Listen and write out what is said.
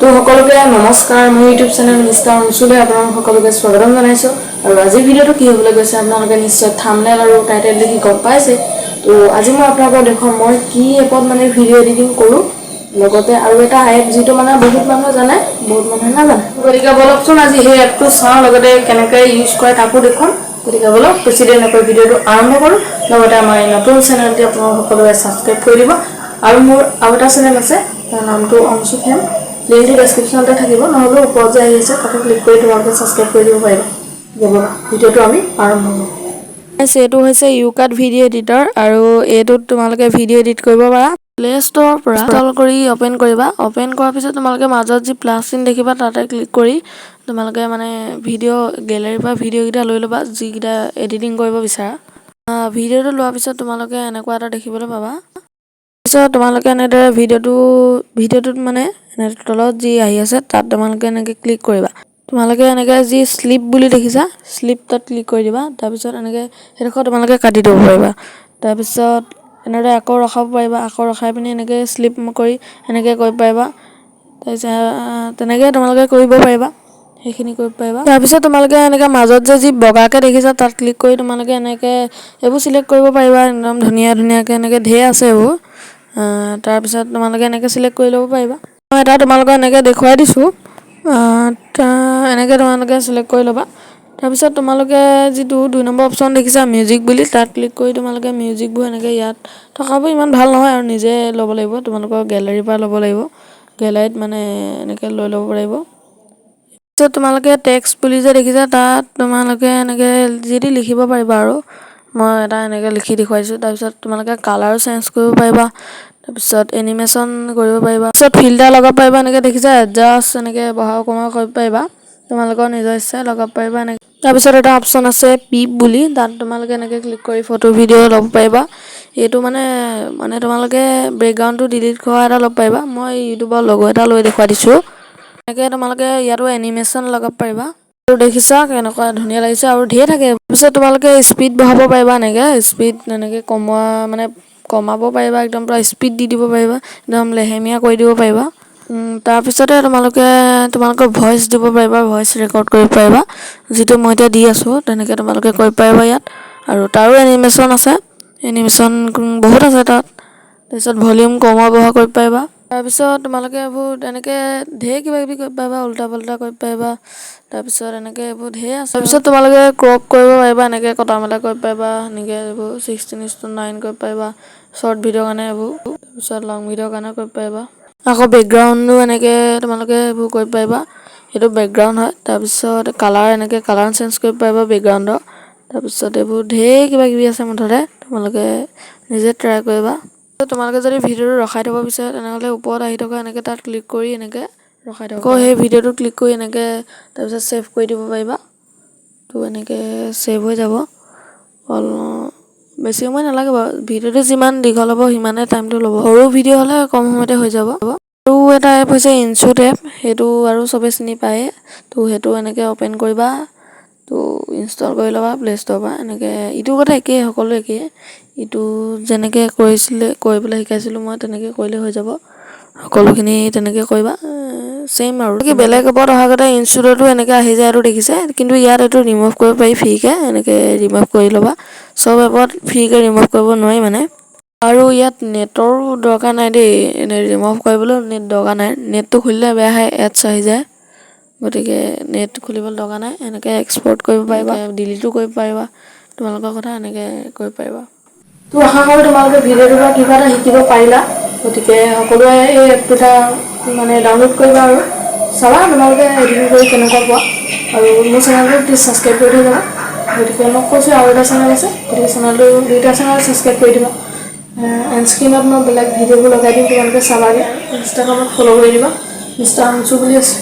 তো সকলোকে নমস্কাৰ মোৰ ইউটিউব চেনেল �មី.Angshuuu আপোনালোক সকলোকে স্বাগতম জনাইছো আৰু আজি ভিডিওটো কি হ'বলৈ গৈছে আপোনালোকে নিশ্চয় থাম্বনেল আৰু টাইটেল দেখি গম পাইছে তো আজি মই আপোনালোকক দেখুৱাম মই কি এপত মানে ভিডিও এডিটিং কৰো লগতে আৰু এটা এপ যেটো মানে বহুত মানুহে জানে বহুত মানুহে নাজানে গতিকে বলকচোন আজি এই এপটো চাওঁ লগতে কেনেকৈ ইউজ কৰে তাকো দেখুৱাম গতিকে বলক বেছিদিন নকৈ ভিডিওটো আৰম্ভ কৰো লগতে আমাৰ নতুন চেনেলটি আপোনালোক সকলোৱে সাবস্ক্ৰাইব কৰি দিব আৰু মোৰ আৰু এটা চেনেল আছে তাৰ নামটো Angshufam লিংকটো ডেসক্ৰিপচনতে থাকিব নহলে ওপৰত যে আহি আছে তাতে ক্লিক কৰি তোমালোকে সাবস্ক্ৰাইব কৰি দিব পাৰিবা যেনে ভিডিওটো আমি আৰম্ভ কৰোঁ এইটো হৈছে 𝐼𝐶 ভিডিও এডিটৰ আৰু এটোত তোমালোকে ভিডিও এডিট কৰিব পাৰা প্লে ষ্ট'ৰৰ পৰা ইনষ্টল কৰি ওপেন কৰিবা ওপেন কৰাৰ পিছত তোমালোকে মাজত যি প্লাস চিন দেখিবা তাতে ক্লিক কৰি তোমালোকে মানে ভিডিও গ্যালাৰীৰ পৰা ভিডিও কিটা লৈ লবা যি কিটা এডিটিং কৰিব বিচাৰা ভিডিওটো লোৱাৰ পিছত তোমালোকে এনেকুৱা এটা দেখিবলৈ পাবা পিছত তোমালোকে এনেদৰে ভিডিওটোত মানে তলত যি আহি আছে তাত তোমালোকে এনেকৈ ক্লিক কৰিবা তোমালোকে এনেকৈ যি স্লিপ বুলি দেখিছা স্লিপ তাত ক্লিক কৰি দিবা তাৰ পিছত এনেকৈ হেডখৰ তোমালোকে কাটি দিব পাৰিবা তাৰ পিছত এনেদৰে আকৌ ৰখাব পাৰিবা আকৌ ৰখাই পিনি এনেকৈ স্লিপ কৰি এনেকৈ কৰিব পাৰিবা তাৰপিছত তেনেকৈ তোমালোকে কৰিব পাৰিবা সেইখিনি কৰিব পাৰিবা তাৰ পিছত তোমালোকে এনেকৈ মাজত যি বগাকে দেখিছা তাত ক্লিক কৰি তোমালোকে এনেকৈ এইবোৰ সিলেক্ট কৰিব পাৰিবা একদম ধুনীয়াকৈ এনেকৈ ঢেৰ আছে এইবোৰ তাৰ পিছত তোমালোকে এনেকৈ সিলেক্ট কৰি ল'ব পাৰিবা মই এটা তোমালোকক এনেকৈ দেখুৱাই দিছো এনেকৈ তোমালোকে সিলেক্ট কৰি ল'বা তাৰ পিছত তোমালোকে যেটো 2 নম্বৰ অপচন দেখিছা মিউজিক বুলি তাত ক্লিক কৰি তোমালোকে মিউজিকবোৰ এনেকৈ ইয়াত থকাবোৰ ইমান ভাল নহয় আৰু নিজে ল'ব লাগিব তোমালোকৰ গ্যালাৰীৰ পৰা ল'ব লাগিব গ্যালাৰীত মানে এনেকৈ লৈ ল'ব পাৰিব পিছত তোমালোকে টেক্সট বুলি যে দেখিছা তাত তোমালোকে এনেকৈ যেটি লিখিব পাৰিবা আৰু মই এটা এনেকৈ লিখি দেখুৱাইছো তাৰ পিছত তোমালোকে কালাৰ চেঞ্জ কৰিব পাৰিবা তাৰ পিছত এনিমেচন কৰিব পাৰিবা পিছত ফিল্টাৰ লগাব পাৰিবা এনেকৈ দেখিছা এডজাষ্ট এনেকৈ বঢ়াও কমাও কৰিব পাৰিবা তোমালোকৰ নিজৰ ইচ্ছা লগাব পাৰিবা এনেকৈ তাৰ পিছত এটা অপচন আছে পিপ বুলি তাত তোমালোকে এনেকৈ ক্লিক কৰি ফটো ভিডিও ল'ব পাৰিবা এইটো মানে তোমালোকে বেকগ্ৰাউণ্ডটো ডিলিট কৰা এটা ল'ব পাৰিবা মই ইউটিউবৰ লগো এটা লৈ দেখুৱাই দিছো এনেকৈ তোমালোকে ইয়াতো এনিমেচন লগাব পাৰিবা আৰু দেখিছা কেনেকুৱা ধুনীয়া লাগিছে আৰু ঢেৰ থাকে পিছত তোমালোকে স্পীড বঢ়াব পাৰিবা এনেকৈ স্পীড এনেকৈ কমাব পাৰিবা একদম পুৰা স্পীড দি দিব পাৰিবা একদম লেহেমীয়া কৰি দিব পাৰিবা তাৰ পিছতে তোমালোকৰ ভয়েস দিব পাৰিবা ভয়েস ৰেকৰ্ড কৰিব পাৰিবা যেটো মই এতিয়া দি আছো তেনেকৈ তোমালোকে কৰিব পাৰিবা ইয়াত আৰু তাৰো এনিমেচন আছে এনিমেচন বহুত আছে তাত তাৰপিছত ভলিউম কমোৱা বঢ়া কৰিব পাৰিবা তাৰ পিছত তোমালোকে এইবোৰ এনেকৈ ঢেৰ কিবা কিবি কৰিব পাৰিবা উল্টা পাল্টা কৰিব পাৰিবা তাৰ পিছত এনেকৈ এইবোৰ ঢেৰ আছে তাৰ পিছত তোমালোকে ক্ৰপ কৰিব পাৰিবা এনেকৈ কটা মেলা কৰিব পাৰিবা এনেকৈ এইবোৰ 16:9 কৰিব পাৰিবা শৰ্ট ভিডিও কাৰণে এইবোৰ তাৰ পিছত লং ভিডিও কাৰণে কৰিব পাৰিবা আকৌ বেকগ্ৰাউণ্ডো এনেকৈ তোমালোকে এইবোৰ কৰিব পাৰিবা এইটো বেকগ্ৰাউণ্ড হয় তাৰ পিছত কালাৰ এনেকৈ কালাৰ চেঞ্জ কৰিব পাৰিবা বেকগ্ৰাউণ্ডৰ তাৰ পিছত এইবোৰ ঢেৰ কিবা কিবি আছে মুঠতে তোমালোকে নিজে ট্ৰাই কৰিবা তোমালোকে যদি ভিডিওটো ৰখাই থব বিচাৰে তেনেহলে ওপৰত আহি থকা এনেকৈ তাত ক্লিক কৰি এনেকৈ ৰখাই থব আকৌ সেই ভিডিওটো ক্লিক কৰি এনেকৈ তাৰ পিছত সেভ কৰি দিব পাৰিবা তো এনেকৈ সেভ হৈ যাব বেছি সময় নালাগে বাৰু ভিডিওটো যিমান দীঘল হ'ব সিমানে টাইমটো ল'ব সৰু ভিডিও হ'লে কম সময়তে হৈ যাব আৰু এটা এপ হৈছে ইনশ্বুট এপ সেইটো আৰু সবে চিনি পায় তো সেইটো এনেকৈ ওপেন কৰিবা তো ইনষ্টল কৰি ল'বা প্লে ষ্ট'ৰৰ পৰা এনেকৈ ইটো কথা একেই সকলো একেই ইটো যেনেকৈ কৰিবলৈ শিকাইছিলোঁ মই তেনেকৈ কৰিলে হৈ যাব সকলোখিনি তেনেকৈ কৰিবা সেম আৰু কি বেলেগ এপত অহাগতে ইনশ্বুটতো এনেকৈ আহি যায় আৰু দেখিছে কিন্তু ইয়াত এইটো ৰিমুভ কৰিব পাৰি ফ্ৰীকে এনেকৈ ৰিমুভ কৰি ল'বা সব এপত ফ্ৰীকে ৰিমুভ কৰিব নোৱাৰি মানে আৰু ইয়াত নেটৰো দৰকাৰ নাই দেই এনে ৰিমুভ কৰিবলৈ নেট দৰকাৰ নাই নেটটো খুলিলে বেয়া হয় এডছ আহি যায় গতিকে নেট খুলিবলৈ দৰকাৰ নাই এনেকৈ এক্সপৰ্ট কৰিব পাৰিবা ডিলিটো কৰিব পাৰিবা তোমালোকৰ কথা এনেকৈ কৰিব পাৰিবা তো আশা কৰোঁ তোমালোকে ভিডিওটোৰ পৰা কিবা এটা শিকিব পাৰিলা গতিকে সকলোৱে এই এপটো মানে ডাউনলোড কৰিবা আৰু চাবা তোমালোকে এডিটিং কৰি কেনেকুৱা পোৱা আৰু মোৰ চেনেলটো প্লিজ ছাবস্ক্ৰাইব কৰি থৈ যাবা গতিকে মই কৈছোঁ আৰু এটা চেনেল আছে গতিকে চেনেলটো দুইটা চেনেল ছাবস্ক্ৰাইব কৰি দিবা এণ্ড স্ক্ৰীণত মই বেলেগ ভিডিঅ'বোৰ লগাই দিম তোমালোকে চাবাগৈ ইনষ্টাগ্ৰামত ফ'ল' কৰি দিবা Mr.Angshuuu বুলি আছে